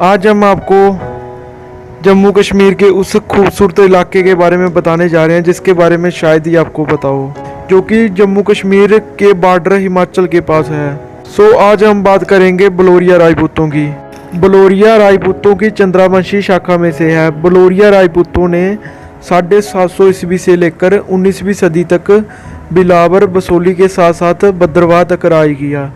आज हम आपको जम्मू कश्मीर के उस खूबसूरत इलाके के बारे में बताने जा रहे हैं जिसके बारे में शायद ही आपको पता हो, जो कि जम्मू कश्मीर के बॉर्डर हिमाचल के पास है। आज हम बात करेंगे बलोरिया राजपूतों की। बलोरिया राजपूतों की चंद्रावंशी शाखा में से है। बलोरिया राजपूतों ने 750 ईस्वी से लेकर 19वीं सदी तक बिलावर बसोली के साथ साथ भद्रवाह तक राज किया।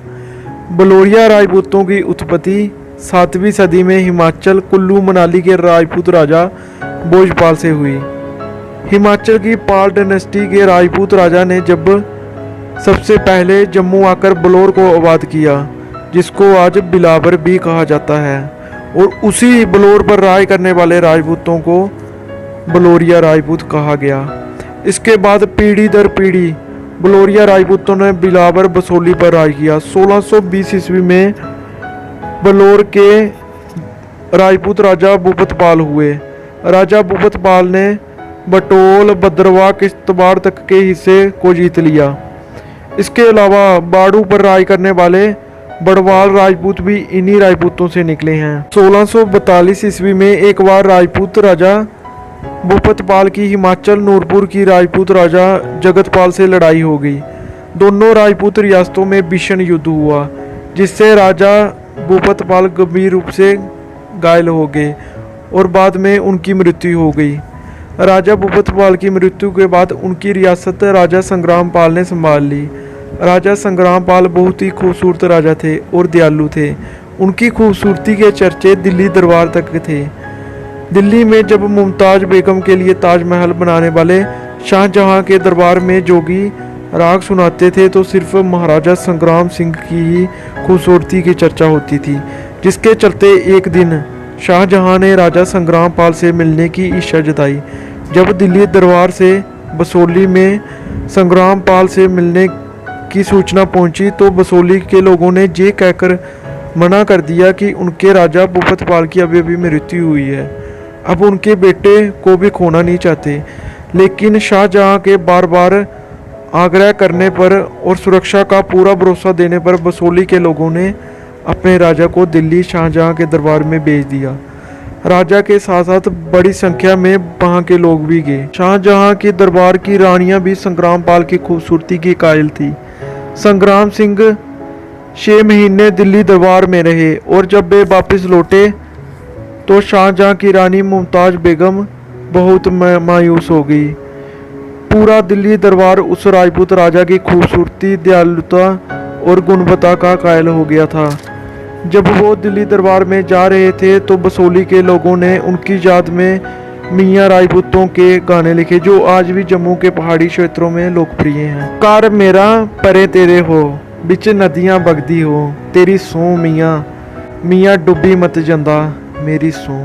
बलोरिया राजपूतों की उत्पत्ति 7वीं सदी में हिमाचल कुल्लू मनाली के राजपूत राजा भोजपाल से हुई। हिमाचल की पाल डायनेस्टी के राजपूत राजा ने जब सबसे पहले जम्मू आकर बलौर को आबाद किया, जिसको आज बिलावर भी कहा जाता है, और उसी बलौर पर राज करने वाले राजपूतों को बलोरिया राजपूत कहा गया। इसके बाद पीढ़ी दर पीढ़ी बलोरिया राजपूतों ने बिलावर बसोली पर राज किया। 1620 ईस्वी में बलौर के राजपूत राजा भूपतपाल हुए। राजा भूपतपाल ने बटोल भद्रवाह किश्तवाड़ तक के हिस्से को जीत लिया। इसके अलावा बाड़ू पर राज करने वाले बड़वाल राजपूत भी इन्हीं राजपूतों से निकले हैं। 1642 ईस्वी में एक बार राजपूत राजा भूपतपाल की हिमाचल नूरपुर की राजपूत राजा जगतपाल से लड़ाई हो गई। दोनों राजपूत रियासतों में भीषण युद्ध हुआ, जिससे राजा भूपतपाल गंभीर रूप से घायल हो गए और बाद में उनकी मृत्यु हो गई। राजा भूपतपाल की मृत्यु के बाद उनकी रियासत राजा संग्रामपाल ने संभाल ली। राजा संग्रामपाल बहुत ही खूबसूरत राजा थे और दयालु थे। उनकी खूबसूरती के चर्चे दिल्ली दरबार तक थे। दिल्ली में जब मुमताज बेगम के लिए ताजमहल बनाने वाले शाहजहां के दरबार में जोगी राग सुनाते थे तो सिर्फ महाराजा संग्राम सिंह की ही खूबसूरती की चर्चा होती थी, जिसके चलते एक दिन शाहजहां ने राजा संग्रामपाल से मिलने की इच्छा जताई। जब दिल्ली दरबार से बसोली में संग्रामपाल से मिलने की सूचना पहुंची तो बसोली के लोगों ने ये कहकर मना कर दिया कि उनके राजा भूपतपाल की अभी अभी मृत्यु हुई है, अब उनके बेटे को भी खोना नहीं चाहते। लेकिन शाहजहां के बार बार आग्रह करने पर और सुरक्षा का पूरा भरोसा देने पर बसोली के लोगों ने अपने राजा को दिल्ली शाहजहां के दरबार में भेज दिया। राजा के साथ साथ बड़ी संख्या में वहां के लोग भी गए। शाहजहां के दरबार की रानियां भी संग्रामपाल की खूबसूरती की कायल थी। संग्राम सिंह 6 महीने दिल्ली दरबार में रहे और जब वे वापस लौटे तो शाहजहां की रानी मुमताज बेगम बहुत मायूस हो गई। पूरा दिल्ली दरबार उस राजपूत राजा की खूबसूरती, दयालुता और गुणवत्ता का कायल हो गया था। जब वो दिल्ली दरबार में जा रहे थे तो बसोली के लोगों ने उनकी याद में मियाँ राजपूतों के गाने लिखे, जो आज भी जम्मू के पहाड़ी क्षेत्रों में लोकप्रिय हैं। कार मेरा परे तेरे हो, बिच नदियाँ बगदी हो, तेरी सौ मियाँ मियाँ डुबी मत जंदा मेरी सौ।